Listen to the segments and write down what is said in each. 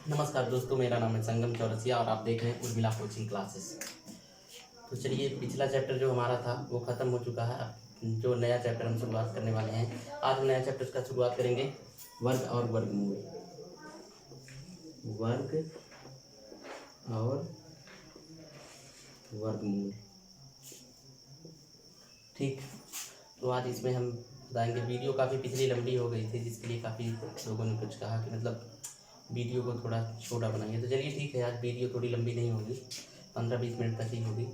नमस्कार दोस्तों, मेरा नाम है संगम चौरसिया और आप देख रहे हैं उर्मिला कोचिंग क्लासेस। तो चलिए, पिछला चैप्टर जो हमारा था वो ख़त्म हो चुका है। अब जो नया चैप्टर हम शुरुआत करने वाले हैं, आज हम नया चैप्टर का शुरुआत करेंगे वर्ग और वर्गमूल। वर्ग और वर्गमूल, ठीक। तो आज इसमें हम बताएंगे। वीडियो काफ़ी पिछली लंबी हो गई थी, जिसके लिए काफ़ी लोगों ने कुछ कहा कि मतलब वीडियो को थोड़ा छोटा बनाइए। तो चलिए ठीक है, आज वीडियो थोड़ी लंबी नहीं होगी, 15-20 मिनट तक ही होगी।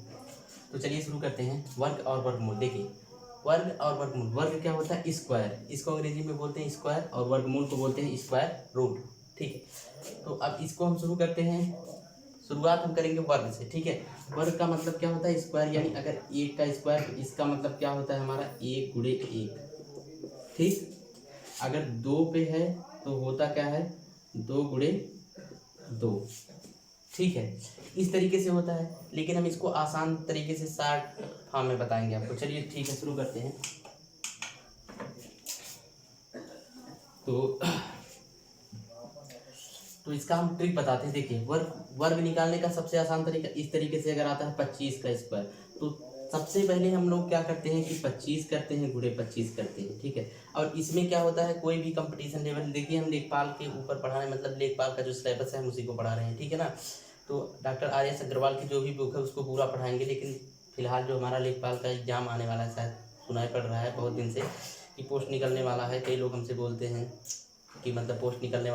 तो चलिए शुरू करते हैं। वर्ग और वर्गमूल। देखिए, वर्ग और वर्गमूल। वर्ग क्या होता है? स्क्वायर, इसको अंग्रेजी में बोलते हैं स्क्वायर, और वर्गमूल को बोलते हैं स्क्वायर रूट, ठीक है। तो अब इसको हम शुरू करते हैं। शुरुआत हम करेंगे वर्ग से, ठीक है। वर्ग का मतलब क्या होता है? स्क्वायर, यानी अगर एक का स्क्वायर तो इसका मतलब क्या होता है हमारा? एक गुणे एक, ठीक। अगर दो पे है तो होता क्या है? दो गुणे दो, ठीक है। इस तरीके से होता है, लेकिन हम इसको आसान तरीके से शॉर्ट फॉर्म में बताएंगे आपको। चलिए ठीक है, शुरू करते हैं। तो इसका हम ट्रिक बताते हैं। देखिए, वर्ग निकालने का सबसे आसान तरीका इस तरीके से अगर आता है 25 का स्क्वायर, तो सबसे पहले हम लोग क्या करते हैं कि 25 करते हैं, गुणे 25 करते हैं, ठीक है। और इसमें क्या होता है, कोई भी कंपटीशन लेवल, देखिए हम लेखपाल के ऊपर पढ़ा रहे हैं, मतलब लेखपाल का जो सिलेबस है हम उसी को पढ़ा रहे हैं, ठीक है ना। तो डॉक्टर आर.एस. अग्रवाल की जो भी बुक है उसको पूरा पढ़ाएंगे, लेकिन फिलहाल जो हमारा लेखपाल का एग्जाम आने वाला है, शायद सुनाई पड़ रहा है बहुत दिन से कि पोस्ट निकलने वाला है। कई लोग हमसे बोलते हैं कि मतलब पोस्ट निकलने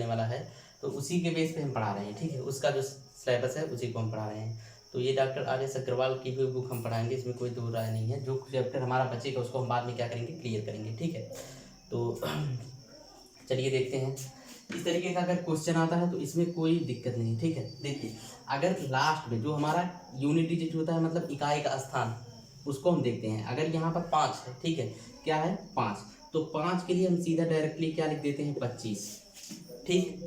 वाला है, तो उसी के बेस पे हम पढ़ा रहे हैं, ठीक है। उसका जो सिलेबस है उसी को हम पढ़ा रहे हैं। तो ये डॉक्टर आर.एस. अग्रवाल की भी बुक हम पढ़ाएंगे, इसमें कोई दो राय नहीं है। जो चैप्टर हमारा बचेगा उसको हम बाद में क्या करेंगे? क्लियर करेंगे, ठीक है। तो चलिए देखते हैं। इस तरीके का अगर क्वेश्चन आता है तो इसमें कोई दिक्कत नहीं, ठीक है। देखिए, अगर लास्ट में जो हमारा यूनिट डिजिट होता है, मतलब इकाई का स्थान, उसको हम देखते हैं। अगर यहाँ पर 5 है, ठीक है, क्या है? 5, तो 5 के लिए हम सीधा डायरेक्टली क्या लिख देते हैं? 25, ठीक।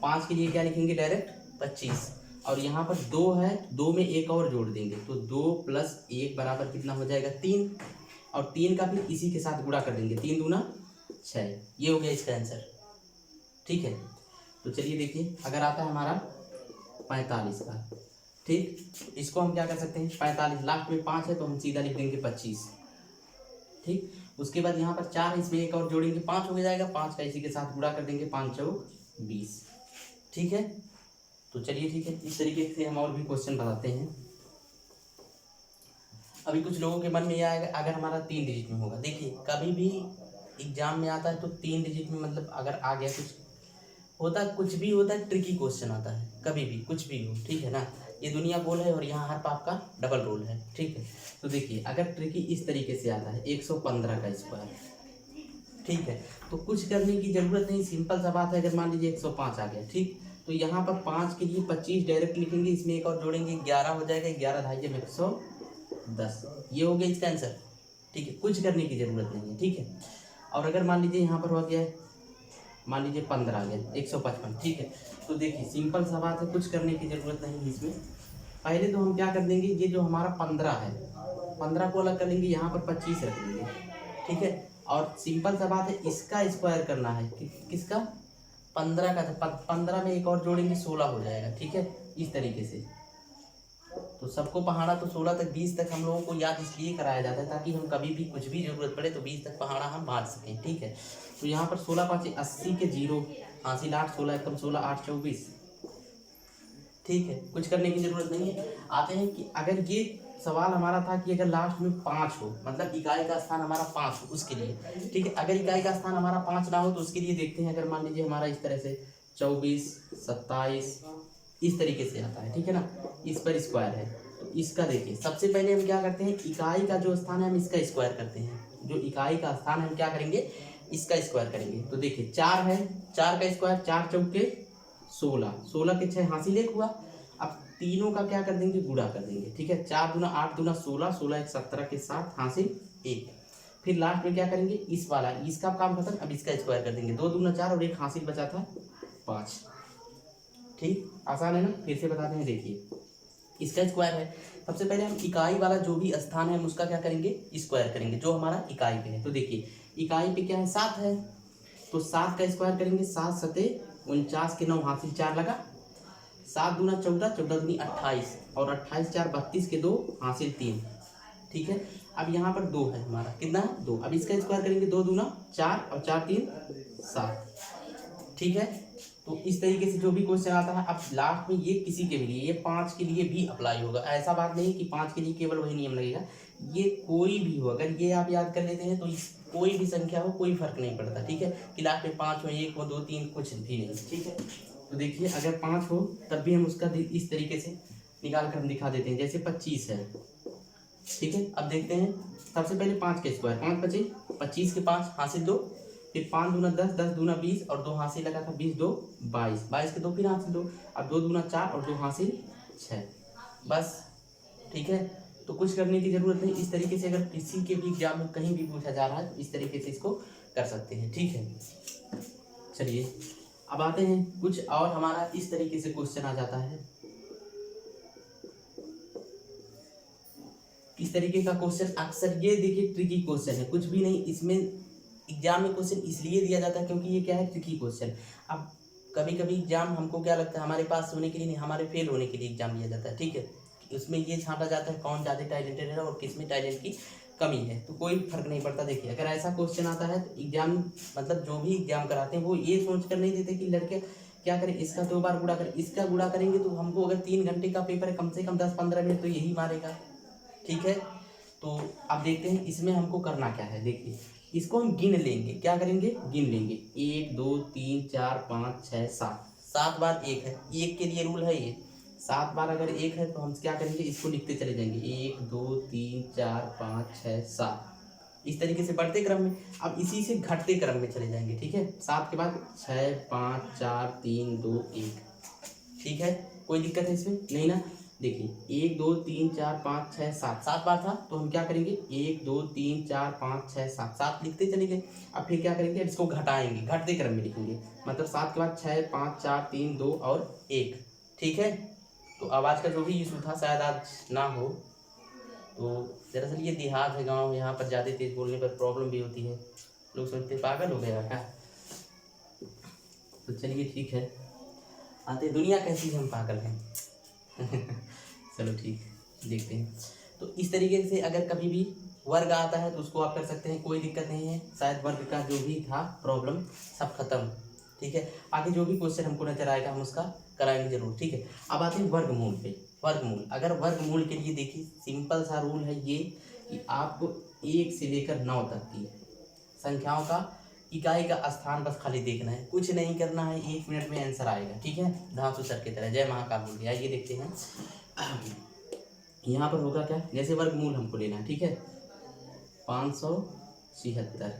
5 के लिए क्या लिखेंगे? डायरेक्ट 25। और यहाँ पर 2 है, 2 में एक और जोड़ देंगे, तो 2 + 1 बराबर कितना हो जाएगा? 3। और 3 का भी इसी के साथ गुणा कर देंगे, 3 दूना 6। ये हो गया इसका आंसर, ठीक है। तो चलिए देखिए, अगर आता है हमारा 45 का, ठीक, इसको हम क्या कर सकते हैं? 45 लास्ट में 5 है तो हम सीधा लिख देंगे 25, ठीक। उसके बाद यहाँ पर 4 है, इसमें एक और जोड़ेंगे, 5 हो जाएगा। 5 का इसी के साथ गुणा कर देंगे, 5 चौक 20, ठीक है। तो चलिए ठीक है, इस तरीके से हम और भी क्वेश्चन बताते हैं। अभी कुछ लोगों के मन में यह आएगा, अगर हमारा 3 डिजिट में होगा। देखिए, कभी भी एग्जाम में आता है तो 3 डिजिट में, मतलब अगर आ गया, कुछ भी होता है, ट्रिकी क्वेश्चन आता है, कभी भी कुछ भी हो, ठीक है ना। ये दुनिया गोल है और यहाँ हर पाप का डबल रोल है, ठीक है। तो देखिए, अगर ट्रिकी इस तरीके से आता है 115 का स्क्वायर, ठीक है, तो कुछ करने की जरूरत नहीं, सिंपल सा बात है। अगर मान लीजिए 105 आ गया, ठीक, तो यहाँ पर 5 के लिए 25 डायरेक्ट लिखेंगे, इसमें एक और जोड़ेंगे, 11 हो जाएगा। 11 ढाई 110, ये हो गया इसका आंसर, ठीक है। कुछ करने की जरूरत नहीं है, ठीक है। और अगर मान लीजिए यहाँ पर हो गया है, मान लीजिए 15 आ गया, 155, ठीक है। तो देखिए, सिंपल सा बात है, कुछ करने की जरूरत नहीं है इसमें। पहले तो हम क्या कर देंगे, ये जो हमारा 15 है, 15 को अलग कर लेंगे, यहाँ पर 25 रख देंगे, ठीक है। और सिंपल सा बात है, इसका स्क्वायर करना है, किसका? 15 का। तो 15 में एक और जोड़ेंगे, 16 हो जाएगा, ठीक है, इस तरीके से। तो सबको पहाड़ा तो 16 तक 20 तक हम लोगों को याद इसलिए कराया जाता है ताकि हम कभी भी कुछ भी जरूरत पड़े तो 20 तक पहाड़ा हम बांट सकें, ठीक है। तो यहाँ पर 16 5 80 के 0, हासिल 8, 16 एकम 16, 8 24, ठीक है। कुछ करने की जरूरत नहीं है। आते हैं कि अगर ये सवाल हमारा था कि अगर लास्ट में 5 हो, मतलब इकाई का स्थान हमारा 5 हो, उसके लिए, ठीक है। अगर इकाई का स्थान हमारा 5 ना हो तो उसके लिए देखते हैं। अगर मान लीजिए हमारा इस तरह से 24 27 इस तरीके से आता है, ठीक है ना, इस पर स्क्वायर है, तो इसका देखिए, सबसे पहले हम क्या करते हैं, इकाई का जो स्थान है हम इसका स्क्वायर करते हैं। जो इकाई का स्थान है हम क्या करेंगे? इसका स्क्वायर करेंगे। तो देखिए, 4 है, 4 का स्क्वायर, 4 चौके 16, 16 के 6 हासिल 1 हुआ। अब तीनों का क्या कर देंगे? गुणा कर देंगे, ठीक है। 4 दूना 8 दूना 16, 16 एक 17 के 7 हासिल 1। फिर लास्ट में क्या करेंगे? इस वाला, इसका काम खत्म, अब इसका स्क्वायर कर देंगे। 2 दूना 4 और एक हासिल बचा था 5, ठीक। आसान है ना? फिर से बताते हैं, देखिए, इसका स्क्वायर है। सबसे पहले हम इकाई वाला जो भी स्थान है हम उसका क्या करेंगे? स्क्वायर करेंगे, जो हमारा इकाई पे है। तो देखिए, इकाई पे क्या है? 7 है, तो 7 का स्क्वायर करेंगे, 7 सते 49 के 9 हासिल 4 लगा, 7 दूना 14, 14 दूनी 28 और 28 4 32 के 2 हासिल 3। ठीक है, अब यहाँ पर 2 है हमारा, कितना है 2। अब इसका स्क्वायर करेंगे, 2 दूना 4 और 4 3 7। ठीक है, तो इस तरीके से जो भी क्वेश्चन आता है, अब लास्ट में ये किसी के भी लिए, ये 5 के लिए भी अप्लाई होगा। ऐसा बात नहीं कि 5 के लिए केवल वही नियम लगेगा, ये कोई भी हो, अगर ये आप याद कर लेते हैं तो कोई भी संख्या हो कोई फर्क नहीं पड़ता। ठीक है, कि लास्ट में 5 हो, 1 हो, 2 3 कुछ भी नहीं। ठीक है, तो देखिए अगर 5 हो तब भी हम उसका इस तरीके से निकाल कर हम दिखा देते हैं, जैसे 25 है। ठीक है, अब देखते हैं सबसे पहले 5 के स्क्वायर, 5 25, 25 के 5 हासिल 2, फिर 5 दूना 10, 10 दूना 20 और 2 हासिल लगा था 20 2 22, 22 के 2 फिर हासिल 2, अब 2 दूना 4 और 2 हासिल 6, बस। ठीक है, तो कुछ करने की जरूरत नहीं। इस तरीके से अगर किसी के भी एग्जाम में कहीं भी पूछा जा रहा है तो इस तरीके से इसको कर सकते हैं। ठीक है, चलिए अब आते हैं कुछ और, हमारा इस तरीके से क्वेश्चन आ जाता है। इस तरीके का क्वेश्चन अक्सर, ये देखिए ट्रिकी क्वेश्चन है, कुछ भी नहीं, इसमें एग्जाम में क्वेश्चन इसलिए दिया जाता है क्योंकि ये क्या है, ट्रिकी क्वेश्चन। अब कभी कभी एग्जाम हमको क्या लगता है, हमारे पास होने के लिए नहीं, हमारे फेल होने के लिए एग्जाम दिया जाता है। ठीक है, उसमें ये छांटा जाता है कौन ज़्यादा टैलेंटेड है और किस में टैलेंट की कमी है, तो कोई फर्क नहीं पड़ता। देखिए अगर ऐसा क्वेश्चन आता है तो एग्जाम, मतलब जो भी एग्जाम कराते हैं वो ये सोच कर नहीं देते कि लड़के क्या करें, इसका 2 बार गुणा करें, इसका गुणा करेंगे तो हमको अगर 3 घंटे का पेपर है, कम से कम 10-15 मिनट तो यही मारेगा। ठीक है, तो अब देखते हैं इसमें हमको करना क्या है। देखिए इसको हम गिन लेंगे, क्या करेंगे, गिन लेंगे, 1 2 3 4 5 6 7, 7 बार 1 है, 1 के लिए रूल है ये, 7 बार अगर 1 है तो हम क्या करेंगे, इसको लिखते चले जाएंगे, 1 2 3 4 5 6 7, इस तरीके से बढ़ते क्रम में। अब इसी से घटते क्रम में चले जाएंगे। ठीक है, 7 के बाद 6 5 4 3 2 1। ठीक है, कोई दिक्कत है इसमें नहीं ना। देखिए 1 2 3 4 5 6 7, 7 बार था तो हम क्या करेंगे, 1 2 3 4 5 6 7, 7 लिखते चले गए। अब फिर क्या करेंगे, अब इसको घटाएंगे, घटते क्रम में लिखेंगे, मतलब 7 के बाद 6 5 4 3 2 और 1। ठीक है, तो आवाज़ का जो भी इशू था शायद आज ना हो, तो दरअसल ये देहात है, गाँव, यहाँ पर ज़्यादा तेज बोलने पर प्रॉब्लम भी होती है, लोग सोचते पागल हो गया क्या। तो चलिए ठीक है, आते दुनिया कैसी है, हम पागल हैं। चलो ठीक, देखते हैं। तो इस तरीके से अगर कभी भी वर्ग आता है तो उसको आप कर सकते हैं, कोई दिक्कत नहीं है। शायद वर्ग का जो भी था प्रॉब्लम सब खत्म। ठीक है, आगे जो भी क्वेश्चन हमको नजर आएगा हम उसका कराएंगे जरूर। ठीक है, अब आते हैं वर्गमूल पे। वर्गमूल, अगर वर्गमूल के लिए देखिए सिंपल सा रूल है ये कि आपको 1 से लेकर 9 तक की संख्याओं का इकाई का स्थान बस खाली देखना है, कुछ नहीं करना है, 1 मिनट में आंसर आएगा। ठीक है, धांसू सर की तरह, जय महाकाल बोल गया। ये देखते हैं यहाँ पर होगा क्या, जैसे वर्गमूल हमको लेना है। ठीक है, 576,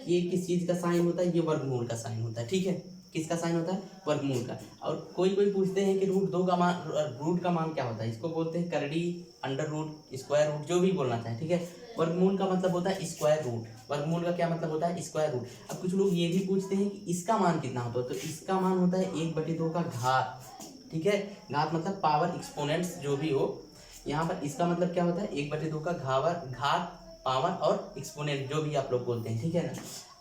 ये किस चीज़ का साइन होता है, ये वर्गमूल का साइन होता है। ठीक है, किसका साइन होता है, वर्गमूल का। और कोई कोई पूछते हैं कि रूट का मान क्या होता है, इसको बोलते हैं करड़ी, अंडर रूट, स्क्वायर रूट, जो भी बोलना चाहे। ठीक है, वर्गमूल का मतलब होता है स्क्वायर रूट, वर्गमूल का क्या मतलब होता है, स्क्वायर रूट। अब कुछ लोग ये भी पूछते हैं कि इसका मान कितना होता है, तो इसका मान होता है 1/2 का घात। ठीक है, घात मतलब पावर, एक्सपोनेंट्स जो भी हो, यहाँ पर इसका मतलब क्या होता है, 1/2 का घात, पावर और एक्सपोनेंट जो भी आप लोग बोलते हैं। ठीक है ना।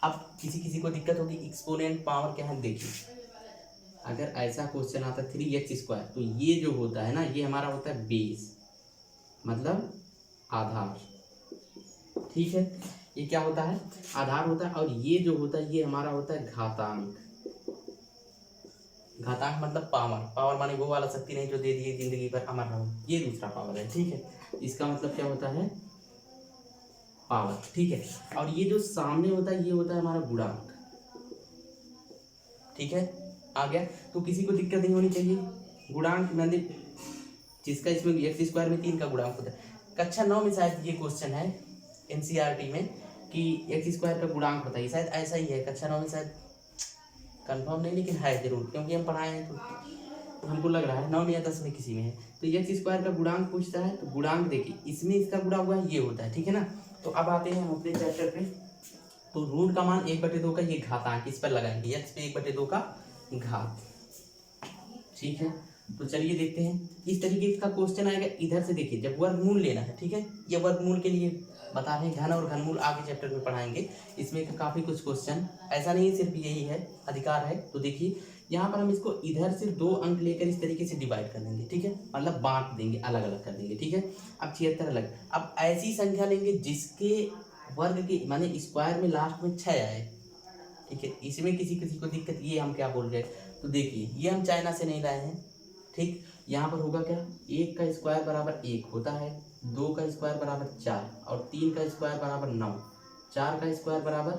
अब किसी किसी को दिक्कत होगी, एक्सपोनेंट पावर क्या है, देखिए अगर ऐसा क्वेश्चन आता है 3x², तो ये जो होता है ना, ये हमारा होता है बेस, मतलब आधार। ठीक है, ये क्या होता है, आधार होता है। और ये जो होता है ये हमारा होता है घातांक। घातांक मतलब पावर, पावर माने वो वाला शक्ति नहीं जो दे दिए जिंदगी पर अमर रहो, ये दूसरा पावर है। ठीक है, इसका मतलब क्या होता है, पावर। ठीक है, और ये जो सामने होता है ये होता है हमारा गुणांक। ठीक है, आ गया, तो किसी को दिक्कत नहीं होनी चाहिए। गुणांक मतलब जिसका इसमें x² में 3 का गुणांक होता है। कक्षा 9 में शायद ये क्वेश्चन है NCERT में कि x² का गुणांक होता है, शायद ऐसा ही है कक्षा 9 में, शायद कंफर्म नहीं लेकिन है जरूर, क्योंकि हम पढ़ाए हैं तो हमको लग रहा है 9 में या 10 में किसी में है। तो x² का गुणांक पूछता है, तो गुणांक देखिए इसमें इसका गुणा हुआ है, ये होता है। ठीक है ना, तो अब आते हैं हम अपने चैप्टर पे। तो रूट का मान 1/2 का, ये घातांक इस पर लगाएंगे, x पे 1/2 का घात। ठीक है, तो चलिए देखते हैं, इस तरीके का क्वेश्चन आएगा। इधर से देखिए जब वर्गमूल लेना है, ठीक है, ये वर्गमूल के लिए बता रहे हैं घन और घनमूल आगे चैप्टर में पढ़ाएंगे। इसमें काफ़ी कुछ क्वेश्चन, ऐसा नहीं है सिर्फ यही है, अधिकार है। तो देखिए यहाँ पर हम इसको इधर से 2 अंक लेकर इस तरीके से डिवाइड कर देंगे, ठीक है, मतलब बांट देंगे, अलग अलग कर देंगे, ठीक है। अब 76 अलग। अब ऐसी संख्या लेंगे जिसके वर्ग के माने स्क्वायर में लास्ट में 6 आए, ठीक है। इसमें किसी किसी को दिक्कत, ये हम क्या बोल रहे हैं, तो देखिए ये हम चाइना से नहीं लाए हैं, ठीक। यहाँ पर होगा क्या, 1 का स्क्वायर बराबर 1 होता है, 2 का स्क्वायर बराबर 4 और 3 का स्क्वायर बराबर 9, 4 का स्क्वायर बराबर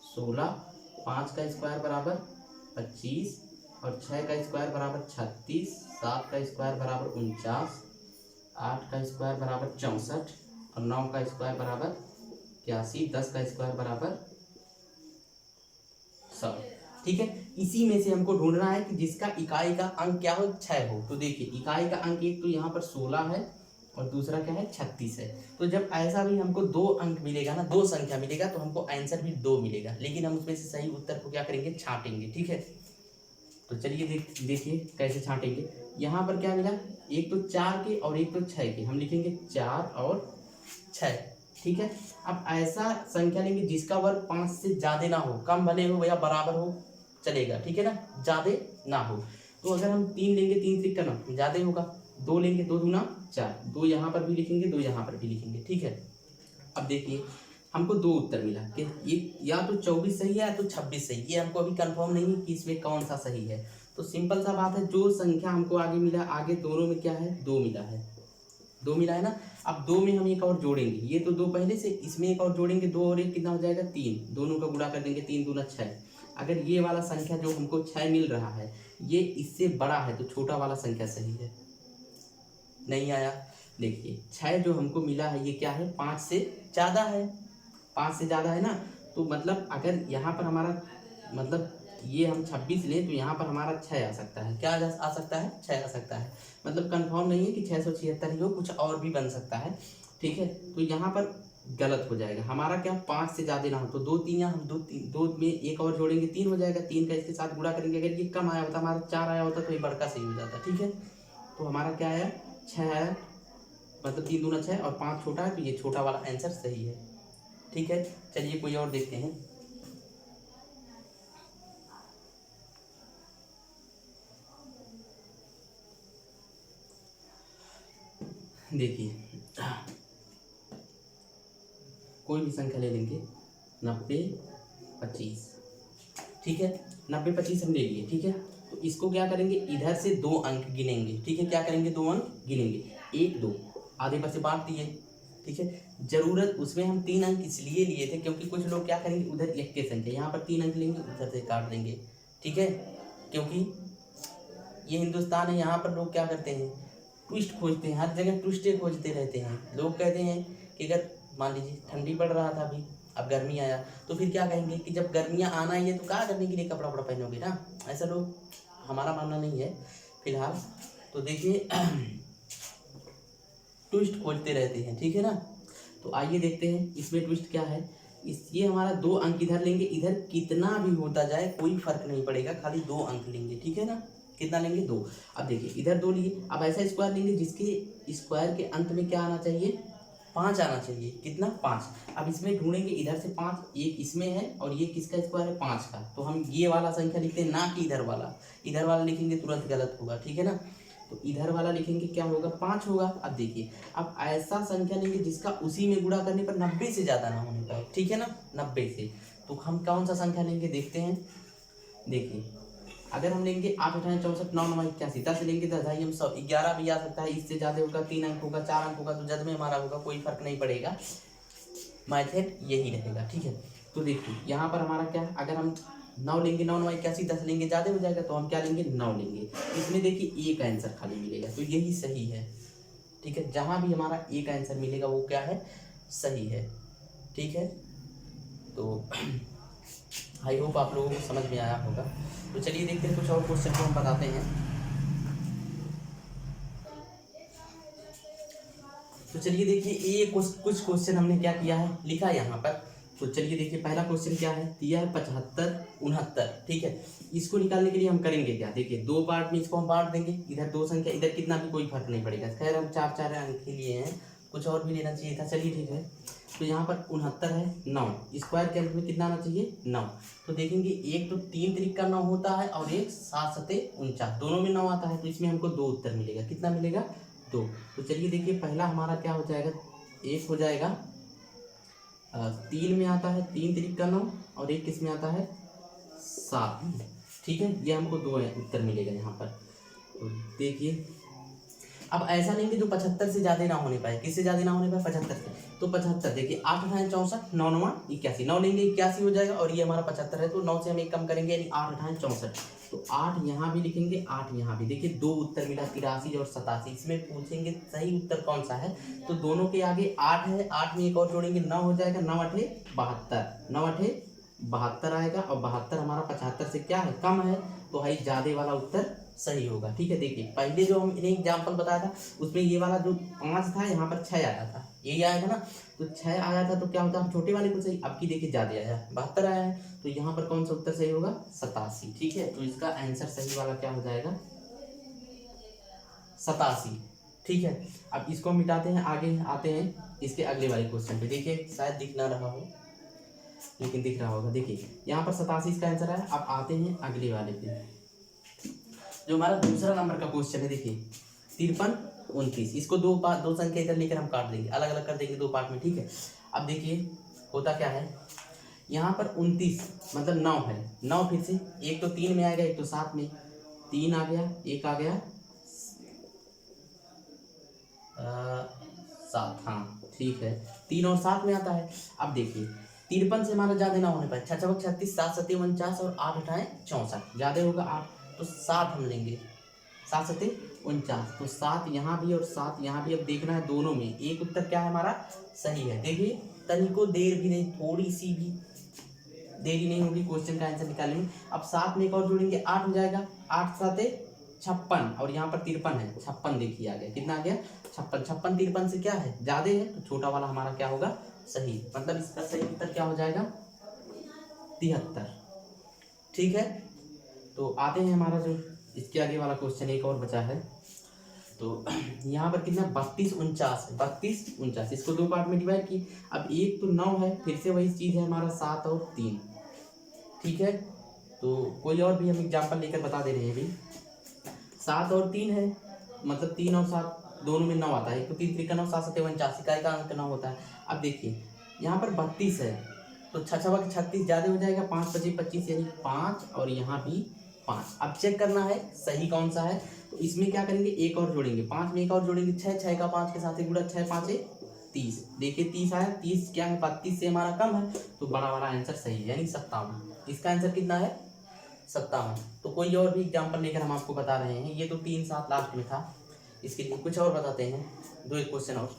16, 5 का स्क्वायर बराबर 25 और 6 का स्क्वायर बराबर 36, 7 का स्क्वायर बराबर 49, 8 का स्क्वायर बराबर 64 और 9 का स्क्वायर बराबर 81, 10 का स्क्वायर बराबर 100, ठीक है। इसी में से हमको ढूंढना है कि जिसका इकाई का अंक क्या हो, 6 हो। तो देखिए इकाई का अंक एक तो यहाँ पर 16 है और दूसरा क्या है, 36 है। तो जब ऐसा भी हमको 2 अंक मिलेगा ना, 2 संख्या मिलेगा, तो हमको आंसर भी 2 मिलेगा, लेकिन हम उसमें से सही उत्तर को क्या करेंगे, छांटेंगे, ठीक है। तो चलिए देखिए कैसे छांटेंगे। यहाँ पर क्या मिला, एक तो 4 के और एक तो 6 के, हम लिखेंगे 4 और 6, ठीक है। अब ऐसा संख्या लेंगे जिसका वर्ग 5 से ज्यादा ना हो, कम भले हो या बराबर हो चलेगा, ठीक है ना, ज्यादा ना हो। तो अगर हम 3 लेंगे, 3 से करना ज्यादा होगा, 2 लेंगे, 2 दूना 4, 2 यहाँ पर भी लिखेंगे, 2 यहाँ पर भी लिखेंगे, ठीक है। अब देखिए हमको 2 उत्तर मिला कि ये या तो 24 सही है या तो 26 सही, ये हमको अभी कंफर्म नहीं है कि इसमें कौन सा सही है। तो सिंपल सा बात है, जो संख्या हमको आगे मिला, आगे दोनों में क्या है, 2 मिला है, 2 मिला है ना। अब 2 में हम एक और जोड़ेंगे, ये तो 2 पहले से, इसमें एक और जोड़ेंगे, 2 और 1 कितना हो जाएगा, 3, दोनों का गुणा कर देंगे, 3 दूना 6। अगर ये वाला संख्या जो हमको 6 मिल रहा है ये इससे बड़ा है तो छोटा वाला संख्या सही है। नहीं आया, देखिए 6 जो हमको मिला है ये क्या है, 5 से ज़्यादा है, 5 से ज़्यादा है ना। तो मतलब अगर यहाँ पर हमारा मतलब ये हम 26 लें तो यहाँ पर हमारा 6 आ सकता है, क्या आ सकता है, 6 आ सकता है। मतलब कंफर्म नहीं है कि 676 ही हो, कुछ और भी बन सकता है, ठीक है। तो यहाँ पर गलत हो जाएगा हमारा, क्या 5 से ज़्यादा ना हो तो 2 3 हम 2 में एक और जोड़ेंगे, 3 हो जाएगा, 3 का इसके साथ गुणा करेंगे, अगर ये कम आया होता, हमारा 4 आया होता तो ये बड़का सही हो जाता, ठीक है। तो हमारा क्या आया, 6 आया, मतलब 3 दूना 6 और 5 छोटा है, तो ये छोटा वाला आंसर सही है, ठीक है। चलिए कोई और देखते हैं। देखिए कोई भी संख्या ले लेंगे, 90 25, ठीक है, 90 25 हम ले लिए, ठीक है। तो इसको क्या करेंगे, इधर से 2 अंक गिनेंगे, ठीक है, क्या करेंगे, 2 अंक गिनेंगे, 1 2 आधे पर से बांट दिए, ठीक है। जरूरत उसमें हम 3 अंक इसलिए लिए थे क्योंकि कुछ लोग क्या करेंगे, उधर एक के संख्या, यहाँ पर 3 अंक लेंगे, उधर से काट देंगे, ठीक है। क्योंकि ये हिंदुस्तान है, यहाँ पर लोग क्या करते हैं, ट्विस्ट खोजते हैं, हर जगह ट्विस्टें खोजते रहते हैं। लोग कहते हैं कि अगर मान लीजिए ठंडी पड़ रहा था अभी, अब गर्मी आया, तो फिर क्या कहेंगे कि जब गर्मियाँ आना ही है तो क्या करने के लिए कपड़ा वपड़ा पहनोगे ना, ऐसा लोग, हमारा मानना नहीं है फिलहाल। तो देखिए ट्विस्ट खोजते रहते हैं, ठीक है ना। तो आइए देखते हैं इसमें ट्विस्ट क्या है। ये हमारा 2 अंक इधर लेंगे, इधर कितना भी होता जाए कोई फर्क नहीं पड़ेगा, खाली 2 अंक लेंगे, ठीक है ना। कितना लेंगे, 2। अब देखिए इधर 2 लिए, अब ऐसा स्क्वायर लेंगे जिसके स्क्वायर के अंत में क्या आना चाहिए, 5 आना चाहिए, कितना, 5। अब इसमें ढूंढेंगे इधर से 5, एक इसमें है और ये किसका स्क्वायर है, 5 का। तो हम ये वाला संख्या लिखते हैं, ना कि इधर वाला लिखेंगे तुरंत गलत होगा, ठीक है ना। तो इधर वाला लिखेंगे, क्या होगा, 5 होगा। अब देखिए अब ऐसा संख्या लेंगे जिसका उसी में गुणा करने पर 90 से ज़्यादा ना होने पाए, ठीक है ना, 90 से। तो हम कौन सा संख्या लेंगे, देखते हैं। देखिए अगर हम लेंगे 8 8 64 9 9 81, 10 लेंगे 10 हम 100, 11 भी आ सकता है, इससे ज़्यादा होगा, 3 अंक होगा, 4 अंक होगा, तो जद में हमारा होगा, कोई फर्क नहीं पड़ेगा, मैथड यही रहेगा, ठीक है। तो देखिए यहाँ पर हमारा क्या है, अगर हम 9 लेंगे, 9 9 81, 10 लेंगे ज़्यादा हो जाएगा, तो हम क्या लेंगे, 9 लेंगे। इसमें देखिए एक आंसर खाली मिलेगा, तो यही सही है, ठीक है। जहाँ भी हमारा एक आंसर मिलेगा वो क्या है, सही है, ठीक है। तो आई होप आप लोगों को समझ में आया होगा। तो चलिए देखते हैं कुछ और क्वेश्चन को हम बताते हैं। तो चलिए देखिए ये कुछ क्वेश्चन हमने क्या किया है, लिखा है यहाँ पर। तो चलिए देखिए पहला क्वेश्चन क्या है, दिया है 75 69, ठीक है। इसको निकालने के लिए हम करेंगे क्या, देखिए 2 पार्ट में इसको हम बांट देंगे, इधर 2 संख्या, इधर कितना भी कोई फर्क नहीं पड़ेगा। खैर हम 4 4 अंक के लिए हैं, कुछ और भी लेना चाहिए था, चलिए ठीक है। तो यहाँ पर 69 है, 9 स्क्वायर के अंत में कितना आना चाहिए 9। तो देखेंगे एक तो 3 तरीक का 9 होता है और एक 7 सते 49, दोनों में 9 आता है, तो इसमें हमको 2 उत्तर मिलेगा। कितना मिलेगा 2। तो चलिए देखिए पहला हमारा क्या हो जाएगा, एक हो जाएगा 3 में आता है 3 तरीक का 9 और एक किस में आता है 7 में। ठीक है, ये हमको 2 उत्तर मिलेगा यहाँ पर। तो देखिए अब ऐसा लेंगे जो 75 से ज़्यादा ना होने पाए, किससे ज़्यादा ना होने पाए 75 से। तो 75 देखिए 8 अठाएं 64, 9 9 81, 9 लेंगे 81 हो जाएगा और ये हमारा 75 है, तो 9 से हम एक कम करेंगे यानी 8 अठाएं 64। तो 8 यहाँ भी लिखेंगे 8 यहाँ भी, देखिए 2 उत्तर मिला 83 और 87। इसमें पूछेंगे सही उत्तर कौन सा है, तो दोनों के आगे 8 है, 8 में एक और जोड़ेंगे 9 हो जाएगा, 9 अठे 72, 9 अठे 72 आएगा और 72 हमारा 75 से क्या है कम है, तो है ज़्यादा वाला उत्तर सही होगा। ठीक है, देखिए पहले जो हम इन्हें एग्जाम्पल बताया था उसमें ये वाला जो 5 था यहाँ पर 6 आया था, यही आया था ना, तो 6 आया था तो क्या होता है छोटे वाले को सही, अब की देखिए ज़्यादा आया 72 आया है, तो यहाँ पर कौन सा उत्तर सही होगा 87। ठीक है, तो इसका आंसर सही वाला क्या हो जाएगा 87। ठीक है, अब इसको मिटाते हैं, आगे आते हैं इसके अगले वाले क्वेश्चन पे। देखिए शायद दिख ना रहा हो लेकिन दिख रहा होगा, देखिए यहाँ पर 87 इसका आंसर है। अब आते हैं अगले वाले पे जो हमारा दूसरा नंबर का क्वेश्चन है। देखिए 53 29, इसको दो संख्या इधर लेकर हम काट देंगे, अलग अलग कर देंगे 2 पार्ट में। ठीक है, अब देखिए होता क्या है, यहाँ पर 29 मतलब 9 है, 9 फिर से एक तो 3 में आएगा एक तो 7 में, 3 आ गया एक आ गया 7, हाँ ठीक है 3 और 7 में आता है। अब देखिए 53 से हमारा ज़्यादा ना होने पाए, 6 छक 36, 7 सत्ते 49 और 8 अठाएं 64, ज़्यादा होगा 8, तो 7 हम लेंगे, 7 सत्ते 49, तो 7 यहाँ भी और 7 यहाँ भी। अब देखना है दोनों में एक उत्तर क्या है हमारा सही है। देखिए तनिको देर भी नहीं, थोड़ी सी भी देरी नहीं होगी क्वेश्चन का आंसर निकालने में। अब 7 में एक और जोड़ेंगे 8 हो जाएगा, 8 सत्ते 56 और यहाँ पर 53 है, 56 देखिए आ गया, कितना आ गया 56, 56 53 से क्या है ज़्यादा है, तो छोटा वाला हमारा क्या होगा सही, मतलब इसका सही उत्तर क्या हो जाएगा 73। ठीक है, तो आते हैं हमारा जो इसके आगे वाला क्वेश्चन एक और बचा है। तो यहाँ पर कितना 32 49 है, 32 49, इसको 2 पार्ट में डिवाइड की। अब एक तो 9 है, फिर से वही चीज़ है हमारा 7 और 3। ठीक है, तो कोई और भी हम एग्जाम्पल लेकर बता दे रहे हैं अभी। 7 और 3 है, मतलब 3 और 7 दोनों में 9 आता है, एक तो 3 3 9 7 7 49 का अंक 9 होता है। अब देखिए यहाँ पर 32 है, तो 6 6 36 ज़्यादा हो जाएगा, 5 5 25 यानी 5 और यहाँ भी 5। अब चेक करना है सही कौन सा है, तो इसमें क्या करेंगे एक और जोड़ेंगे, 5 में एक और जोड़ेंगे 6, 6 का 5 के साथ ही गुणा, 6 5 30। देखिए 30 आया, 30 क्या है 32 से हमारा कम है, तो बड़ा वाला आंसर सही है यानी 57। इसका आंसर कितना है 57। तो कोई और भी एग्जाम्पल लेकर हम आपको बता रहे हैं, ये तो 3 7 लास्ट में था, इसके लिए कुछ और बताते हैं, 2 एक क्वेश्चन और।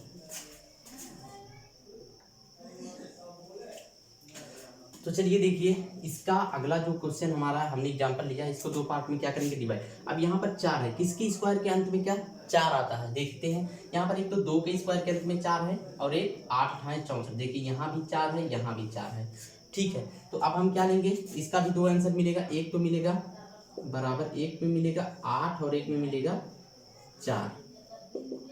तो चलिए देखिए इसका अगला जो क्वेश्चन हमारा हमने एग्जांपल लिया, इसको 2 पार्ट में क्या करेंगे डिवाइड। अब यहाँ पर 4 है, किसकी स्क्वायर के अंत में क्या 4 आता है, देखते हैं। यहाँ पर एक तो 2 के स्क्वायर के अंत में 4 है और एक 8 अठाएं 64, देखिए यहाँ भी 4 है यहाँ भी 4 है। ठीक है, तो अब हम क्या लेंगे, इसका भी 2 आंसर मिलेगा, एक तो मिलेगा बराबर, एक में मिलेगा 8 और एक में मिलेगा 4।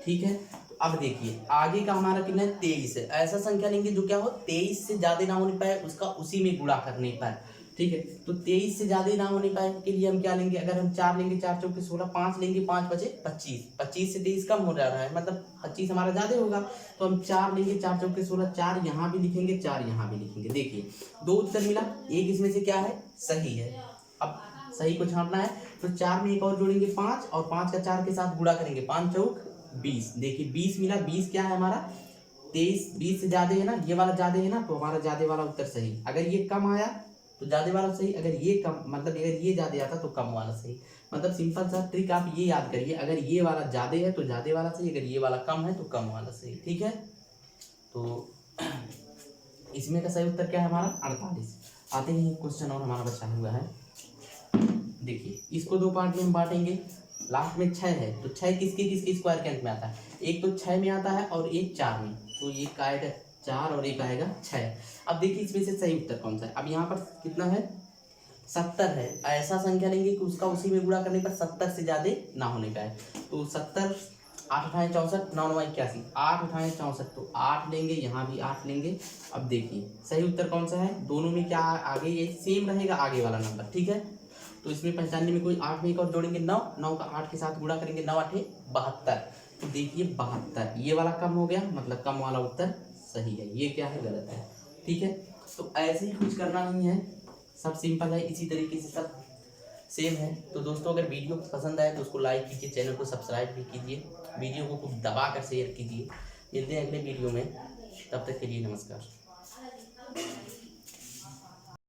ठीक है, तो अब देखिए आगे का हमारा कितना है 23 है, ऐसा संख्या लेंगे जो क्या हो 23 से ज्यादा ना होने पाए, उसका उसी में गुणा करने पाए। ठीक है, तो 23 से ज्यादा ना होने पाए के लिए हम क्या लेंगे, अगर हम 4 लेंगे 4 चौके 16, 5 लेंगे 5 बचे 25, 25 से 23 कम हो जा रहा है, मतलब 25 हमारा ज्यादा होगा, तो हम 4 लेंगे 4 चौके 16, 4 यहाँ भी लिखेंगे 4 यहाँ भी लिखेंगे। देखिए 2 उत्तर मिला, एक इसमें से क्या है सही है। अब सही को छांटना है, तो 4 में एक और जोड़ेंगे 5 और 5 का 4 के साथ गुणा करेंगे, 5 चौक 20। देखिए 20 मिला, 20 क्या है हमारा 23, 20 से ज्यादा है ना, ये वाला ज्यादा है ना, तो हमारा ज्यादा वाला उत्तर सही। अगर ये कम आया तो ज्यादा वाला सही, अगर ये कम मतलब अगर ये ज्यादा आता तो कम वाला सही। मतलब सिंपल सा ट्रिक आप ये याद करिए, अगर ये वाला ज्यादा है तो ज्यादा वाला सही, अगर ये वाला कम है तो कम वाला सही। ठीक है, तो इसमें का सही उत्तर क्या है हमारा 48। आते हैं क्वेश्चन और हमारा बचा हुआ है। देखिए इसको 2 पार्ट में हम बांटेंगे, लास्ट में 6 है, तो 6 किसके किसके स्क्वायर के अंत में आता है, एक तो 6 में आता है और एक 4 में, तो ये आएगा 4 और एक आएगा 6। अब देखिए इसमें से सही उत्तर कौन सा है। अब यहाँ पर कितना है 70 है, ऐसा संख्या लेंगे कि उसका उसी में गुणा करने पर 70 से ज़्यादा ना होने का है, तो 70 8 अठाए 64, 9 9 81, 8 अठाए 64, तो 8 लेंगे, यहाँ भी 8 लेंगे। अब देखिए सही उत्तर कौन सा है, दोनों में क्या आगे ये सेम रहेगा आगे वाला नंबर, ठीक है। तो इसमें 95 में कोई 8 में एक और जोड़ेंगे 9, 9 का 8 के साथ गुणा करेंगे, 9 8 72। तो देखिए 72, ये वाला कम हो गया, मतलब कम वाला उत्तर सही है, ये क्या है, गलत है, ठीक है। तो ऐसे ही कुछ करना नहीं है, सब सिंपल है, इसी तरीके से सब सेम है। तो दोस्तों अगर वीडियो पसंद आए तो उसको लाइक कीजिए, चैनल को सब्सक्राइब भी कीजिए, वीडियो को खूब दबा कर शेयर कीजिए। मिलते हैं अगले वीडियो में, तब तक के लिए नमस्कार।